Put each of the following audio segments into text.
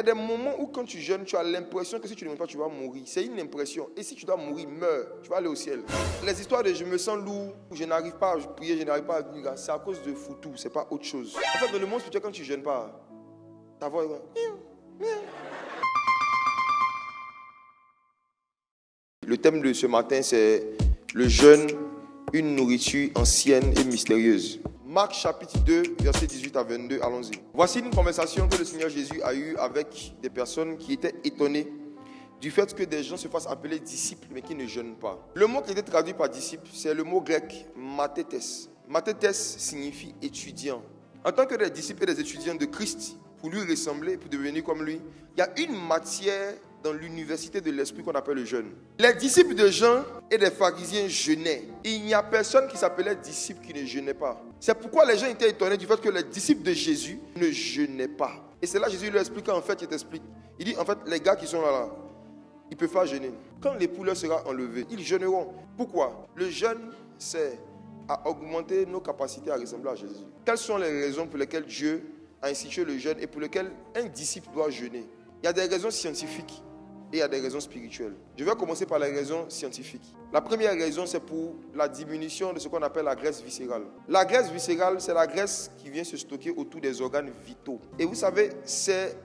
a des moments où quand tu jeûnes, tu as l'impression que si tu ne manges pas, tu vas mourir. C'est une impression. Et si tu dois mourir, meurs. Tu vas aller au ciel. Les histoires de je me sens lourd, je n'arrive pas à prier, je n'arrive pas à vivre, c'est à cause de foutu, c'est pas autre chose. En fait, dans le monde spirituel, quand tu jeûnes pas, ta voix est... Le thème de ce matin, c'est le jeûne, une nourriture ancienne et mystérieuse. Marc chapitre 2, versets 18 à 22, allons-y. Voici une conversation que le Seigneur Jésus a eue avec des personnes qui étaient étonnées du fait que des gens se fassent appeler disciples mais qui ne jeûnent pas. Le mot qui était traduit par disciple, c'est le mot grec mathetes. Mathetes signifie étudiant. En tant que des disciples et des étudiants de Christ, pour lui ressembler, pour devenir comme lui, il y a une matière dans l'université de l'esprit qu'on appelle le jeûne. Les disciples de Jean et des pharisiens jeûnaient. Il n'y a personne qui s'appelait disciple qui ne jeûnait pas. C'est pourquoi les gens étaient étonnés du fait que les disciples de Jésus ne jeûnaient pas. Et c'est là que Jésus leur explique, en fait, il t'explique. Il dit, en fait, les gars qui sont là, ils ne peuvent pas jeûner. Quand l'époux leur sera enlevé, ils jeûneront. Pourquoi? Le jeûne, c'est à augmenter nos capacités à ressembler à Jésus. Quelles sont les raisons pour lesquelles Dieu a institué le jeûne et pour lesquelles un disciple doit jeûner? Il y a des raisons scientifiques et il y a des raisons spirituelles. Je vais commencer par les raisons scientifiques. La première raison, c'est pour la diminution de ce qu'on appelle la graisse viscérale. La graisse viscérale, c'est la graisse qui vient se stocker autour des organes vitaux. Et vous savez, c'est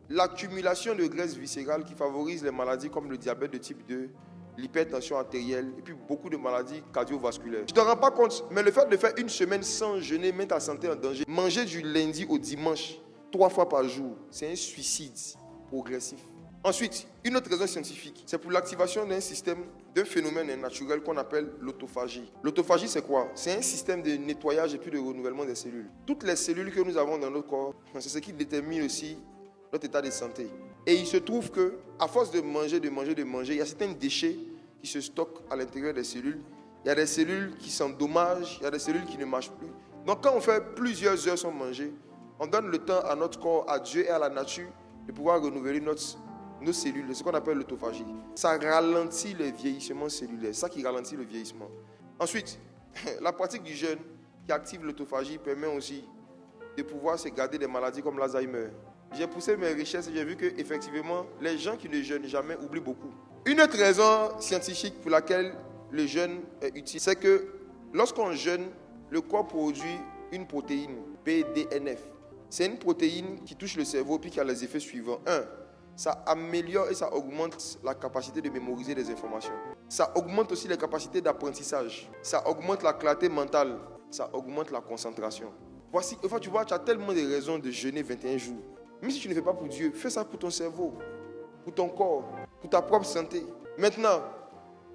l'accumulation de graisse viscérale qui favorise les maladies comme le diabète de type 2, l'hypertension artérielle et puis beaucoup de maladies cardiovasculaires. Tu ne te rends pas compte, mais le fait de faire une semaine sans jeûner met ta santé en danger. Manger du lundi au dimanche, 3 fois par jour, c'est un suicide progressif. Ensuite, une autre raison scientifique, c'est pour l'activation d'un phénomène naturel qu'on appelle l'autophagie. L'autophagie, c'est quoi? C'est un système de nettoyage et puis de renouvellement des cellules. Toutes les cellules que nous avons dans notre corps, c'est ce qui détermine aussi notre état de santé. Et il se trouve que, à force de manger, il y a certains déchets qui se stockent à l'intérieur des cellules. Il y a des cellules qui s'endommagent, il y a des cellules qui ne marchent plus. Donc, quand on fait plusieurs heures sans manger, on donne le temps à notre corps, à Dieu et à la nature de pouvoir renouveler nos cellules, c'est ce qu'on appelle l'autophagie. Ça ralentit le vieillissement cellulaire, c'est ça qui ralentit le vieillissement. Ensuite, la pratique du jeûne qui active l'autophagie permet aussi de pouvoir se garder des maladies comme l'Alzheimer. J'ai poussé mes recherches et j'ai vu qu'effectivement, les gens qui ne jeûnent jamais oublient beaucoup. Une autre raison scientifique pour laquelle le jeûne est utile, c'est que lorsqu'on jeûne, le corps produit une protéine, BDNF. C'est une protéine qui touche le cerveau et qui a les effets suivants. 1. Ça améliore et ça augmente la capacité de mémoriser des informations. Ça augmente aussi les capacités d'apprentissage. Ça augmente la clarté mentale. Ça augmente la concentration. Voici, enfin, tu vois, tu as tellement de raisons de jeûner 21 jours. Même si tu ne fais pas pour Dieu, fais ça pour ton cerveau, pour ton corps, pour ta propre santé. Maintenant,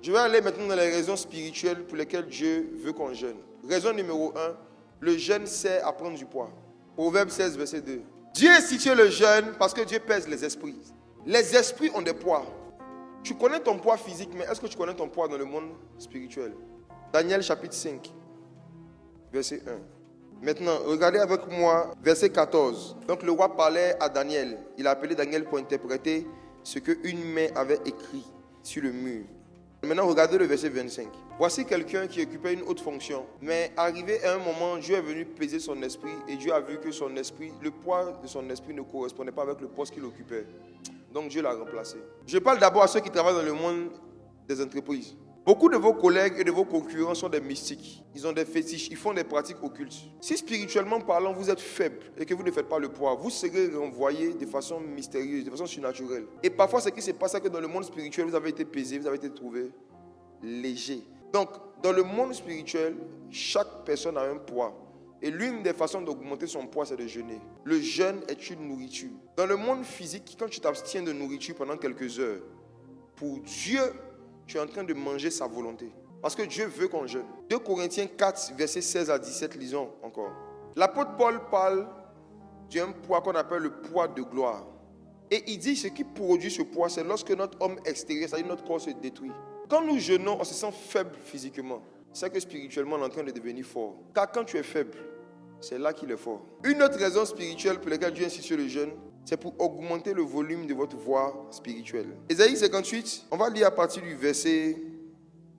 je vais aller maintenant dans les raisons spirituelles pour lesquelles Dieu veut qu'on jeûne. Raison numéro 1, le jeûne sert à prendre du poids. Proverbe 16, verset 2. Dieu institue le jeûne parce que Dieu pèse les esprits. Les esprits ont des poids. Tu connais ton poids physique, mais est-ce que tu connais ton poids dans le monde spirituel? Daniel chapitre 5, verset 1. Maintenant, regardez avec moi verset 14. Donc le roi parlait à Daniel. Il a appelé Daniel pour interpréter ce qu'une main avait écrit sur le mur. Maintenant, regardez le verset 25. Voici quelqu'un qui occupait une haute fonction. Mais arrivé à un moment, Dieu est venu peser son esprit et Dieu a vu que son esprit, le poids de son esprit ne correspondait pas avec le poste qu'il occupait. Donc Dieu l'a remplacé. Je parle d'abord à ceux qui travaillent dans le monde des entreprises. Beaucoup de vos collègues et de vos concurrents sont des mystiques. Ils ont des fétiches, ils font des pratiques occultes. Si spirituellement parlant, vous êtes faible et que vous ne faites pas le poids, vous serez renvoyé de façon mystérieuse, de façon surnaturelle. Et parfois, ce qui se passe, c'est que dans le monde spirituel, vous avez été pesé, vous avez été trouvé léger. Donc, dans le monde spirituel, chaque personne a un poids. Et l'une des façons d'augmenter son poids, c'est de jeûner. Le jeûne est une nourriture. Dans le monde physique, quand tu t'abstiens de nourriture pendant quelques heures, pour Dieu, tu es en train de manger sa volonté. Parce que Dieu veut qu'on jeûne. 2 Corinthiens 4, versets 16 à 17, lisons encore. L'apôtre Paul parle d'un poids qu'on appelle le poids de gloire. Et il dit ce qui produit ce poids, c'est lorsque notre homme extérieur, c'est-à-dire notre corps, se détruit. Quand nous jeûnons, on se sent faible physiquement. C'est que spirituellement, on est en train de devenir fort. Car quand tu es faible, c'est là qu'il est fort. Une autre raison spirituelle pour laquelle Dieu insiste sur le jeûne, c'est pour augmenter le volume de votre voix spirituelle. Ésaïe 58, on va lire à partir du verset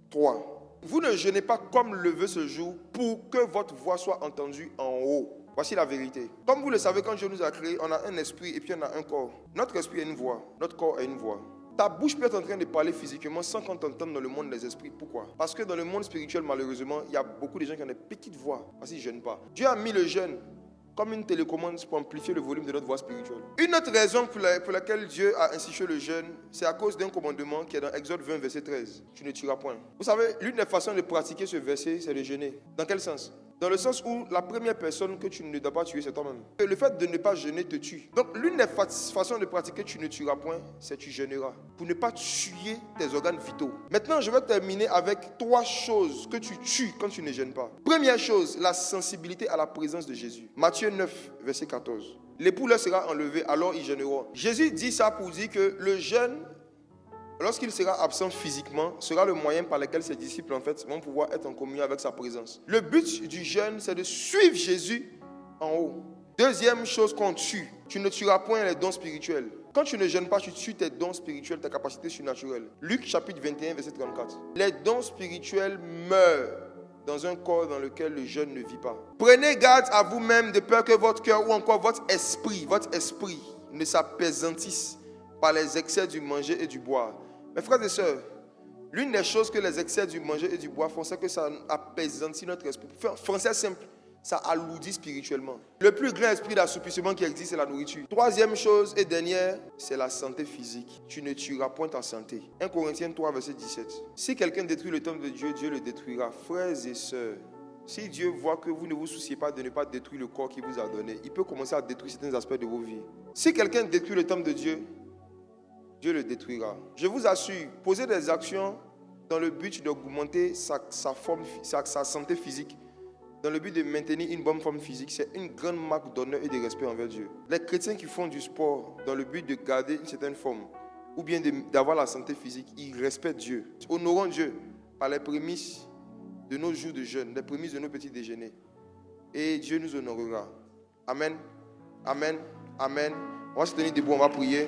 3. Vous ne jeûnez pas comme le veut ce jour pour que votre voix soit entendue en haut. Voici la vérité. Comme vous le savez, quand Dieu nous a créés, on a un esprit et puis on a un corps. Notre esprit a une voix, notre corps a une voix. Ta bouche peut être en train de parler physiquement sans qu'on t'entende dans le monde des esprits. Pourquoi? Parce que dans le monde spirituel, malheureusement, il y a beaucoup de gens qui ont des petites voix parce qu'ils ne jeûnent pas. Dieu a mis le jeûne comme une télécommande pour amplifier le volume de notre voix spirituelle. Une autre raison pour laquelle Dieu a institué le jeûne, c'est à cause d'un commandement qui est dans Exode 20, verset 13. Tu ne tueras point. Vous savez, l'une des façons de pratiquer ce verset, c'est de jeûner. Dans quel sens? Dans le sens où la première personne que tu ne dois pas tuer, c'est toi-même. Le fait de ne pas jeûner te tue. Donc l'une des façons de pratiquer tu ne tueras point, c'est tu jeûneras. Pour ne pas tuer tes organes vitaux. Maintenant, je vais terminer avec 3 choses que tu tues quand tu ne jeûnes pas. Première chose, la sensibilité à la présence de Jésus. Matthieu 9, verset 14. L'époux leur sera enlevé, alors ils jeûneront. Jésus dit ça pour dire que le jeûne, lorsqu'il sera absent physiquement, sera le moyen par lequel ses disciples en fait, vont pouvoir être en communion avec sa présence. Le but du jeûne, c'est de suivre Jésus en haut. Deuxième chose qu'on tue, tu ne tueras point les dons spirituels. Quand tu ne jeûnes pas, tu tues tes dons spirituels, tes capacités surnaturelles. Luc chapitre 21, verset 34. Les dons spirituels meurent dans un corps dans lequel le jeûne ne vit pas. Prenez garde à vous-même de peur que votre cœur ou encore votre esprit ne s'appesantisse par les excès du manger et du boire. Mes frères et sœurs, l'une des choses que les excès du manger et du boire font, c'est que ça apaisantit notre esprit. Français simple, ça alourdit spirituellement. Le plus grand esprit d'assoupissement qui existe, c'est la nourriture. Troisième chose et dernière, c'est la santé physique. Tu ne tueras point ta santé. 1 Corinthiens 3, verset 17. Si quelqu'un détruit le temple de Dieu, Dieu le détruira. Frères et sœurs, si Dieu voit que vous ne vous souciez pas de ne pas détruire le corps qu'il vous a donné, il peut commencer à détruire certains aspects de vos vies. Si quelqu'un détruit le temple de Dieu, Dieu le détruira. Je vous assure, poser des actions dans le but d'augmenter sa santé physique, dans le but de maintenir une bonne forme physique, c'est une grande marque d'honneur et de respect envers Dieu. Les chrétiens qui font du sport dans le but de garder une certaine forme, ou bien d'avoir la santé physique, ils respectent Dieu. Honorons Dieu par les prémices de nos jours de jeûne, les prémices de nos petits déjeuners. Et Dieu nous honorera. Amen. Amen. Amen. On va se tenir debout, on va prier.